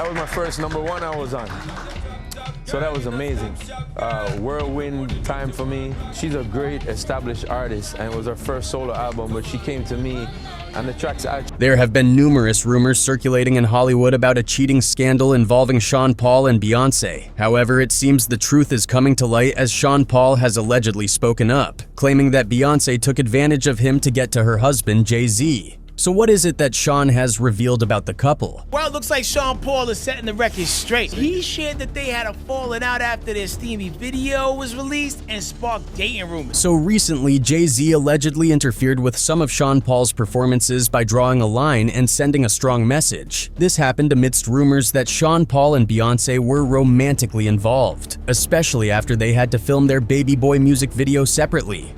was my first #1 I was on. So that was amazing. Whirlwind time for me. She's a great established artist, and it was her first solo album, but she came to me, and the tracks actually... There have been numerous rumors circulating in Hollywood about a cheating scandal involving Sean Paul and Beyoncé. However, it seems the truth is coming to light as Sean Paul has allegedly spoken up, claiming that Beyoncé took advantage of him to get to her husband, Jay-Z. So what is it that Sean has revealed about the couple? Well, it looks like Sean Paul is setting the record straight. He shared that they had a falling out after their steamy video was released and sparked dating rumors. So recently, Jay-Z allegedly interfered with some of Sean Paul's performances by drawing a line and sending a strong message. This happened amidst rumors that Sean Paul and Beyoncé were romantically involved, especially after they had to film their Baby Boy music video separately.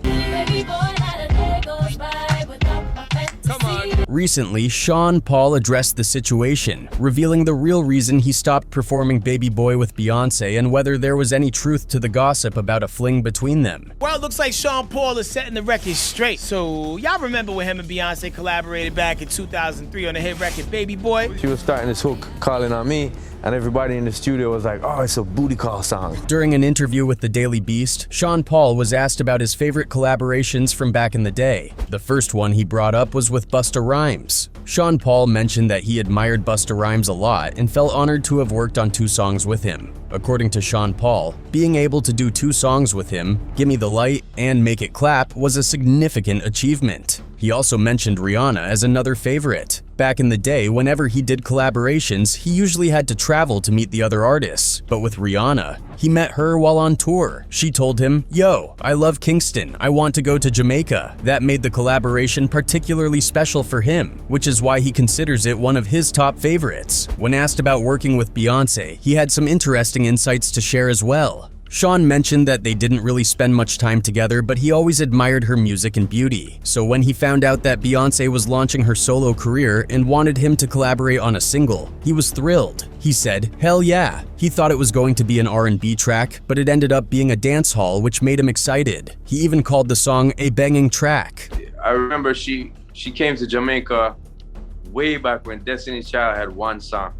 Recently, Sean Paul addressed the situation, revealing the real reason he stopped performing Baby Boy with Beyoncé and whether there was any truth to the gossip about a fling between them. Well, it looks like Sean Paul is setting the record straight. So, y'all remember when him and Beyoncé collaborated back in 2003 on the hit record Baby Boy? She was starting this hook, calling on me, and everybody in the studio was like, oh, it's a booty call song. During an interview with the Daily Beast, Sean Paul was asked about his favorite collaborations from back in the day. The first one he brought up was with Busta Rhymes. Sean Paul mentioned that he admired Busta Rhymes a lot and felt honored to have worked on 2 songs with him. According to Sean Paul, being able to do 2 songs with him, Gimme the Light and Make It Clap, was a significant achievement. He also mentioned Rihanna as another favorite. Back in the day, whenever he did collaborations, he usually had to travel to meet the other artists. But with Rihanna, he met her while on tour. She told him, "Yo, I love Kingston. I want to go to Jamaica." That made the collaboration particularly special for him, which is why he considers it one of his top favorites. When asked about working with Beyoncé, he had some interesting insights to share as well. Sean mentioned that they didn't really spend much time together, but he always admired her music and beauty. So when he found out that Beyoncé was launching her solo career and wanted him to collaborate on a single, he was thrilled. He said, "Hell yeah." He thought it was going to be an R&B track, but it ended up being a dance hall, which made him excited. He even called the song a banging track. I remember she came to Jamaica way back when Destiny's Child had one song.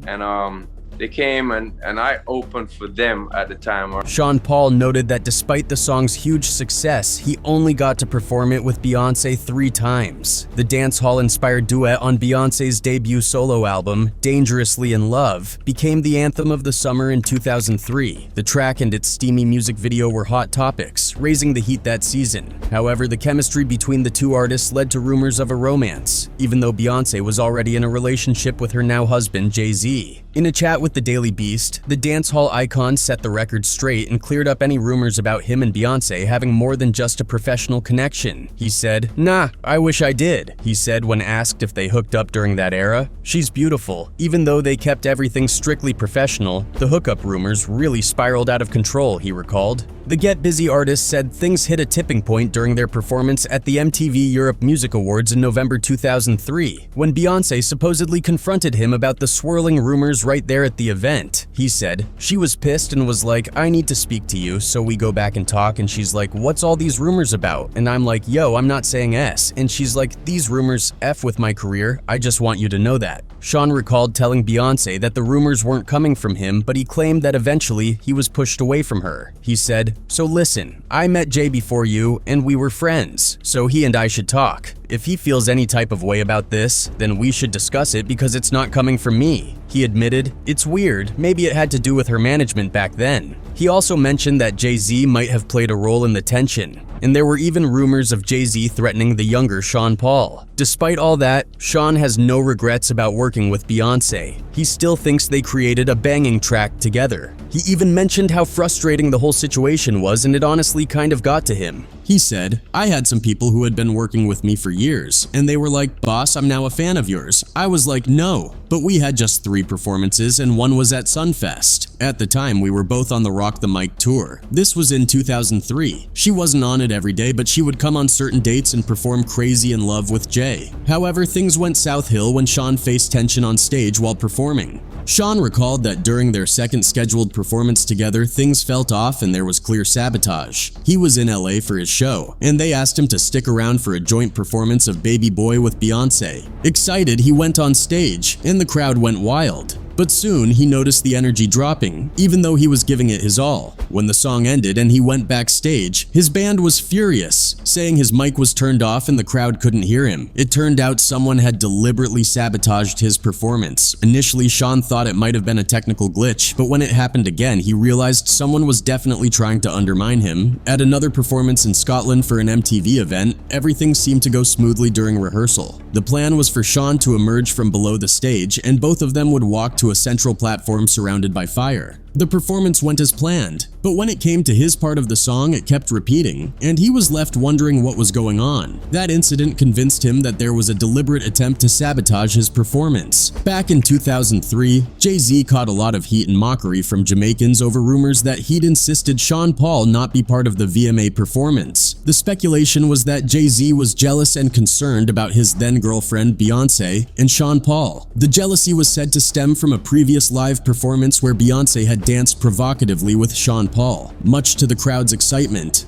And they came and I opened for them at the time. Sean Paul noted that despite the song's huge success, he only got to perform it with Beyoncé 3 times. The dancehall-inspired duet on Beyoncé's debut solo album, Dangerously in Love, became the anthem of the summer in 2003. The track and its steamy music video were hot topics, raising the heat that season. However, the chemistry between the 2 artists led to rumors of a romance, even though Beyoncé was already in a relationship with her now husband, Jay-Z. In a chat with the Daily Beast, the dancehall icon set the record straight and cleared up any rumors about him and Beyoncé having more than just a professional connection. He said, "Nah, I wish I did," he said when asked if they hooked up during that era. "She's beautiful. Even though they kept everything strictly professional, the hookup rumors really spiraled out of control," he recalled. The Get Busy artist said things hit a tipping point during their performance at the MTV Europe Music Awards in November 2003, when Beyoncé supposedly confronted him about the swirling rumors right there at the event. He said, "She was pissed and was like, 'I need to speak to you,' so we go back and talk, and she's like, 'What's all these rumors about?' And I'm like, 'Yo, I'm not saying S.' And she's like, 'These rumors F with my career, I just want you to know that.'" Sean recalled telling Beyoncé that the rumors weren't coming from him, but he claimed that eventually he was pushed away from her. He said, "So listen, I met Jay before you, and we were friends, so he and I should talk. If he feels any type of way about this, then we should discuss it because it's not coming from me." He admitted, "It's weird, maybe it had to do with her management back then." He also mentioned that Jay-Z might have played a role in the tension, and there were even rumors of Jay-Z threatening the younger Sean Paul. Despite all that, Sean has no regrets about working with Beyoncé. He still thinks they created a banging track together. He even mentioned how frustrating the whole situation was, and it honestly kind of got to him. He said, "I had some people who had been working with me for years, and they were like, 'Boss, I'm now a fan of yours.' I was like, 'No.' But we had just 3 performances, and one was at Sunfest. At the time, we were both on the Rock the Mic tour. This was in 2003. She wasn't on it every day, but she would come on certain dates and perform Crazy in Love with Jay. However, things went southhill when Sean faced tension on stage while performing. Sean recalled that during their second scheduled performance together, things felt off and there was clear sabotage. He was in LA for his show, and they asked him to stick around for a joint performance of Baby Boy with Beyoncé. Excited, he went on stage, and the crowd went wild. But soon, he noticed the energy dropping, even though he was giving it his all. When the song ended and he went backstage, his band was furious, saying his mic was turned off and the crowd couldn't hear him. It turned out someone had deliberately sabotaged his performance. Initially, Sean thought it might have been a technical glitch, but when it happened again, he realized someone was definitely trying to undermine him. At another performance in Scotland for an MTV event, everything seemed to go smoothly during rehearsal. The plan was for Sean to emerge from below the stage, and both of them would walk to a central platform surrounded by fire. The performance went as planned, but when it came to his part of the song, it kept repeating, and he was left wondering what was going on. That incident convinced him that there was a deliberate attempt to sabotage his performance. Back in 2003, Jay-Z caught a lot of heat and mockery from Jamaicans over rumors that he'd insisted Sean Paul not be part of the VMA performance. The speculation was that Jay-Z was jealous and concerned about his then-girlfriend Beyoncé and Sean Paul. The jealousy was said to stem from a previous live performance where Beyoncé had danced provocatively with Sean Paul, much to the crowd's excitement.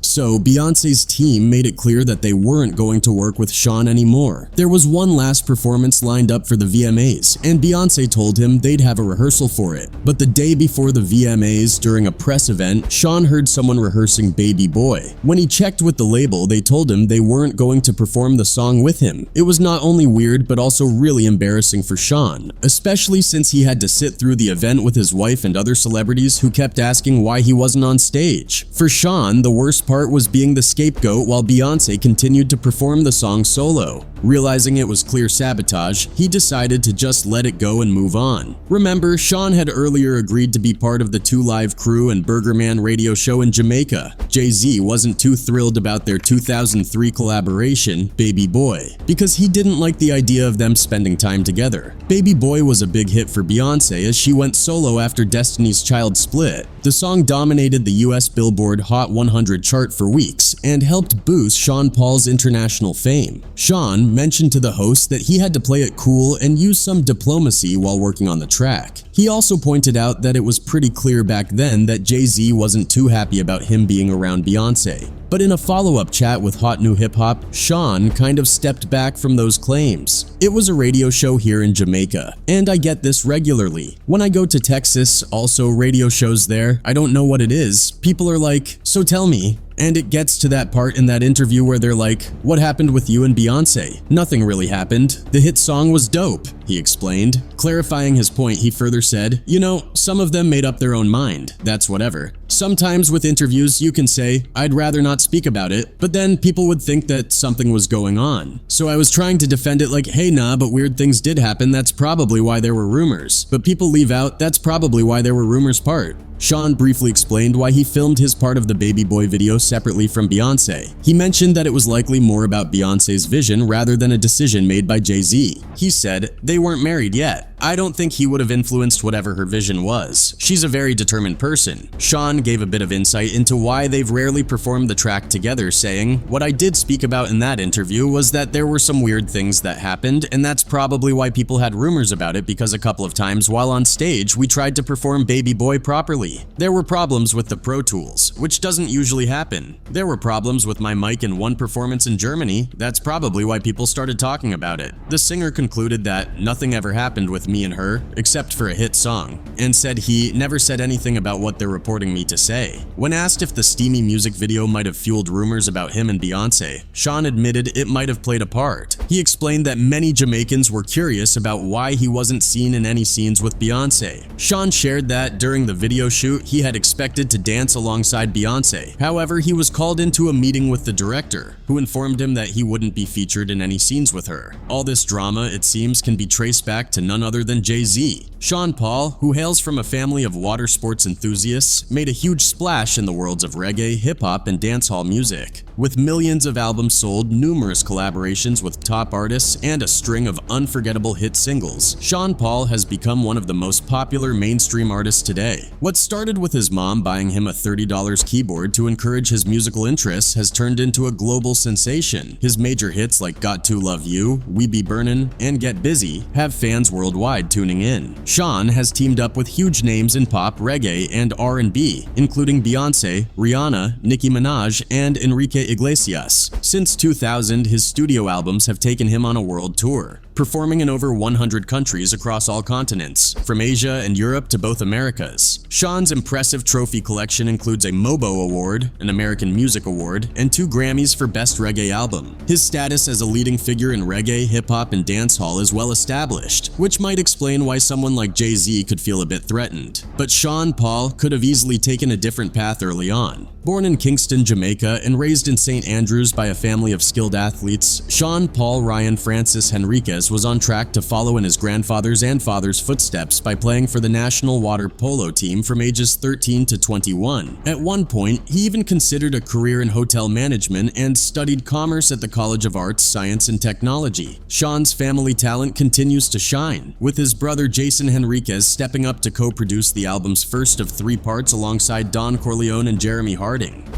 So Beyoncé's team made it clear that they weren't going to work with Sean anymore. There was one last performance lined up for the VMAs, and Beyoncé told him they'd have a rehearsal for it. But the day before the VMAs, during a press event, Sean heard someone rehearsing Baby Boy. When he checked with the label, they told him they weren't going to perform the song with him. It was not only weird, but also really embarrassing for Sean, especially since he had to sit through the event with his wife and other celebrities who kept asking why he wasn't on stage. For Sean, the worst part was being the scapegoat while Beyoncé continued to perform the song solo. Realizing it was clear sabotage, he decided to just let it go and move on. Remember, Sean had earlier agreed to be part of the 2 Live Crew and Burger Man radio show in Jamaica. Jay-Z wasn't too thrilled about their 2003 collaboration, Baby Boy, because he didn't like the idea of them spending time together. Baby Boy was a big hit for Beyoncé as she went solo after Destiny's Child split. The song dominated the US Billboard Hot 100 chart for weeks and helped boost Sean Paul's international fame. Sean mentioned to the host that he had to play it cool and use some diplomacy while working on the track. He also pointed out that it was pretty clear back then that Jay-Z wasn't too happy about him being around Beyoncé. But in a follow-up chat with Hot New Hip Hop, Sean kind of stepped back from those claims. It was a radio show here in Jamaica, and I get this regularly. When I go to Texas, also radio shows there, I don't know what it is. People are like, "So tell me." And it gets to that part in that interview where they're like, "What happened with you and Beyoncé?" "Nothing really happened. The hit song was dope," he explained. Clarifying his point, he further said, "You know, some of them made up their own mind. That's whatever. Sometimes with interviews, you can say, I'd rather not speak about it, but then people would think that something was going on. So I was trying to defend it like, hey nah, but weird things did happen, that's probably why there were rumors. But people leave out, that's probably why there were rumors part." Sean briefly explained why he filmed his part of the Baby Boy video separately from Beyoncé. He mentioned that it was likely more about Beyoncé's vision rather than a decision made by Jay-Z. He said, "They weren't married yet. I don't think he would have influenced whatever her vision was. She's a very determined person." Sean gave a bit of insight into why they've rarely performed the track together, saying, "What I did speak about in that interview was that there were some weird things that happened, and that's probably why people had rumors about it, because a couple of times while on stage, we tried to perform Baby Boy properly. There were problems with the Pro Tools, which doesn't usually happen. There were problems with my mic in one performance in Germany. That's probably why people started talking about it." The singer concluded that nothing ever happened with me and her, except for a hit song, and said he never said anything about what they're reporting me to say. When asked if the steamy music video might have fueled rumors about him and Beyoncé, Sean admitted it might have played a part. He explained that many Jamaicans were curious about why he wasn't seen in any scenes with Beyoncé. Sean shared that during the video shoot, he had expected to dance alongside Beyoncé. However, he was called into a meeting with the director, who informed him that he wouldn't be featured in any scenes with her. All this drama, it seems, can be traced back to none other than Jay-Z. Sean Paul, who hails from a family of water sports enthusiasts, made a huge splash in the worlds of reggae, hip-hop, and dancehall music. With millions of albums sold, numerous collaborations with top artists, and a string of unforgettable hit singles, Sean Paul has become one of the most popular mainstream artists today. What started with his mom buying him a $30 keyboard to encourage his musical interests has turned into a global sensation. His major hits like Got to Love You, We Be Burnin', and Get Busy have fans worldwide. worldwide tuning in. Sean has teamed up with huge names in pop, reggae, and R&B, including Beyoncé, Rihanna, Nicki Minaj, and Enrique Iglesias. Since 2000, his studio albums have taken him on a world tour, performing in over 100 countries across all continents, from Asia and Europe to both Americas. Sean's impressive trophy collection includes a MOBO Award, an American Music Award, and 2 Grammys for Best Reggae Album. His status as a leading figure in reggae, hip-hop, and dancehall is well established, which might explain why someone like Jay-Z could feel a bit threatened. But Sean Paul could have easily taken a different path early on. Born in Kingston, Jamaica, and raised in St. Andrews by a family of skilled athletes, Sean Paul Ryan Francis Henriquez was on track to follow in his grandfather's and father's footsteps by playing for the national water polo team from ages 13 to 21. At one point, he even considered a career in hotel management and studied commerce at the College of Arts, Science, and Technology. Sean's family talent continues to shine, with his brother Jason Henriquez stepping up to co-produce the album's first of 3 parts alongside Don Corleone and Jeremy Harding.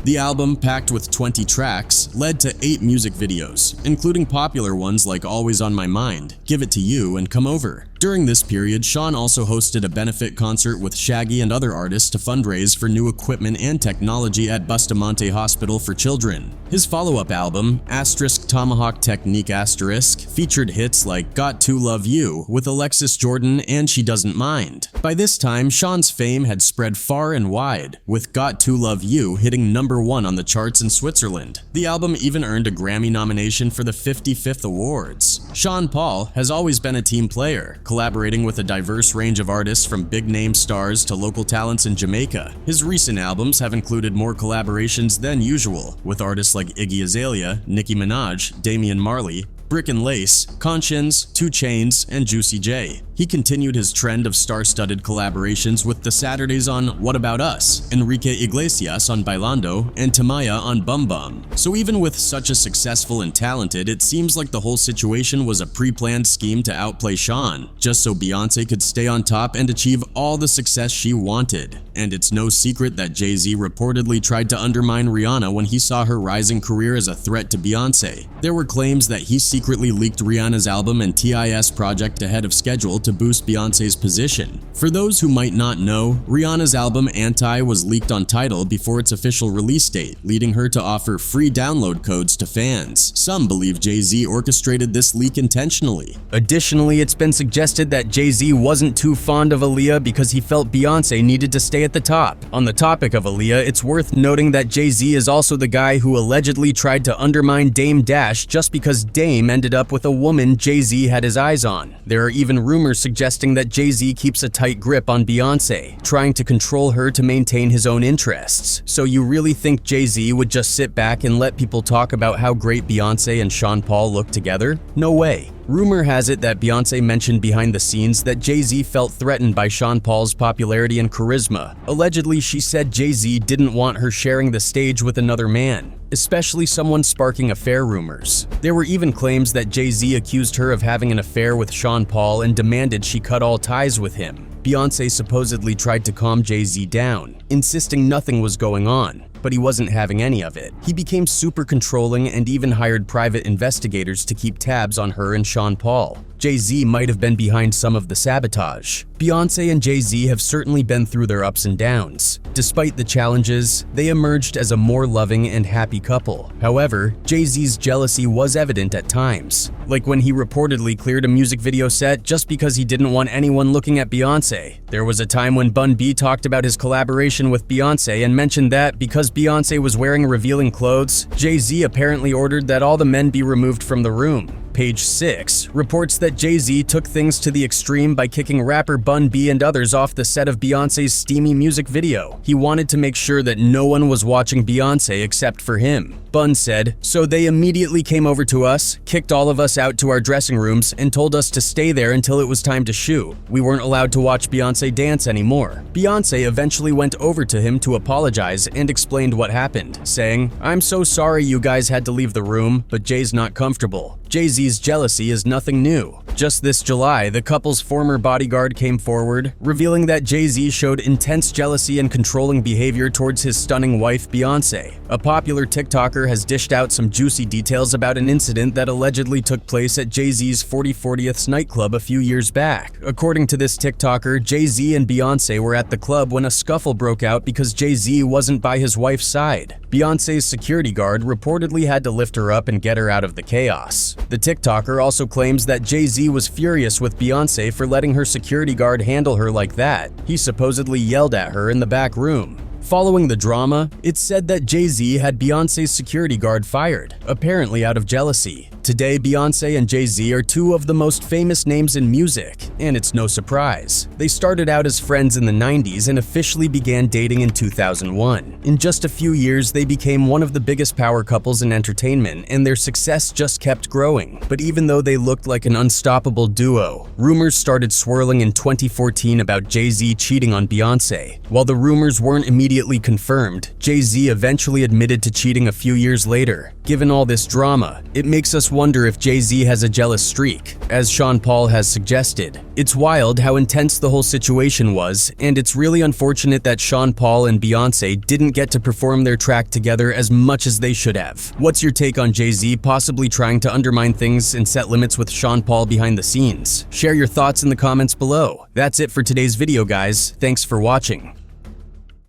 The album, packed with 20 tracks, led to 8 music videos, including popular ones like Always on My Mind, Give It to You, and Come Over. During this period, Sean also hosted a benefit concert with Shaggy and other artists to fundraise for new equipment and technology at Bustamante Hospital for Children. His follow-up album, Tomahawk Technique featured hits like Got to Love You with Alexis Jordan and She Doesn't Mind. By this time, Sean's fame had spread far and wide, with Got to Love You hitting #1 on the charts in Switzerland. The album even earned a Grammy nomination for the 55th Awards. Sean Paul has always been a team player, collaborating with a diverse range of artists from big-name stars to local talents in Jamaica. His recent albums have included more collaborations than usual, with artists like Iggy Azalea, Nicki Minaj, Damian Marley, Brick and Lace, Conscience, 2 Chainz, and Juicy J. He continued his trend of star-studded collaborations with The Saturdays on What About Us, Enrique Iglesias on Bailando, and Tamaya on Bum Bum. So even with such a successful and talented, it seems like the whole situation was a pre-planned scheme to outplay Sean, just so Beyoncé could stay on top and achieve all the success she wanted. And it's no secret that Jay-Z reportedly tried to undermine Rihanna when he saw her rising career as a threat to Beyoncé. There were claims that he secretly leaked Rihanna's album and TIS project ahead of schedule to boost Beyoncé's position. For those who might not know, Rihanna's album Anti was leaked on Tidal before its official release date, leading her to offer free download codes to fans. Some believe Jay-Z orchestrated this leak intentionally. Additionally, it's been suggested that Jay-Z wasn't too fond of Aaliyah because he felt Beyoncé needed to stay at the top. On the topic of Aaliyah, it's worth noting that Jay-Z is also the guy who allegedly tried to undermine Dame Dash just because Dame ended up with a woman Jay-Z had his eyes on. There are even rumors suggesting that Jay-Z keeps a tight grip on Beyoncé, trying to control her to maintain his own interests. So you really think Jay-Z would just sit back and let people talk about how great Beyoncé and Sean Paul look together? No way. Rumor has it that Beyoncé mentioned behind the scenes that Jay-Z felt threatened by Sean Paul's popularity and charisma. Allegedly, she said Jay-Z didn't want her sharing the stage with another man, especially someone sparking affair rumors. There were even claims that Jay-Z accused her of having an affair with Sean Paul and demanded she cut all ties with him. Beyoncé supposedly tried to calm Jay-Z down, insisting nothing was going on, but he wasn't having any of it. He became super controlling and even hired private investigators to keep tabs on her and Sean Paul. Jay-Z might have been behind some of the sabotage. Beyoncé and Jay-Z have certainly been through their ups and downs. Despite the challenges, they emerged as a more loving and happy couple. However, Jay-Z's jealousy was evident at times, like when he reportedly cleared a music video set just because he didn't want anyone looking at Beyoncé. There was a time when Bun B talked about his collaboration with Beyoncé and mentioned that because Beyoncé was wearing revealing clothes, Jay-Z apparently ordered that all the men be removed from the room. Page 6 reports that Jay-Z took things to the extreme by kicking rapper Bun B and others off the set of Beyoncé's steamy music video. He wanted to make sure that no one was watching Beyoncé except for him. Bun said, "So they immediately came over to us, kicked all of us out to our dressing rooms, and told us to stay there until it was time to shoot. We weren't allowed to watch Beyoncé dance anymore." Beyoncé eventually went over to him to apologize and explained what happened, saying, "I'm so sorry you guys had to leave the room, but Jay's not comfortable." Jay-Z's jealousy is nothing new. Just this July, the couple's former bodyguard came forward, revealing that Jay-Z showed intense jealousy and controlling behavior towards his stunning wife, Beyoncé. A popular TikToker TikToker has dished out some juicy details about an incident that allegedly took place at Jay-Z's 40/40th nightclub a few years back. According to this TikToker, Jay-Z and Beyoncé were at the club when a scuffle broke out because Jay-Z wasn't by his wife's side. Beyoncé's security guard reportedly had to lift her up and get her out of the chaos. The TikToker also claims that Jay-Z was furious with Beyoncé for letting her security guard handle her like that. He supposedly yelled at her in the back room. Following the drama, it's said that Jay-Z had Beyoncé's security guard fired, apparently out of jealousy. Today, Beyoncé and Jay-Z are two of the most famous names in music, and it's no surprise. They started out as friends in the 90s and officially began dating in 2001. In just a few years, they became one of the biggest power couples in entertainment, and their success just kept growing. But even though they looked like an unstoppable duo, rumors started swirling in 2014 about Jay-Z cheating on Beyoncé. While the rumors weren't immediately confirmed, Jay-Z eventually admitted to cheating a few years later. Given all this drama, it makes us wonder if Jay-Z has a jealous streak, as Sean Paul has suggested. It's wild how intense the whole situation was, and it's really unfortunate that Sean Paul and Beyoncé didn't get to perform their track together as much as they should have. What's your take on Jay-Z possibly trying to undermine things and set limits with Sean Paul behind the scenes? Share your thoughts in the comments below. That's it for today's video, guys. Thanks for watching.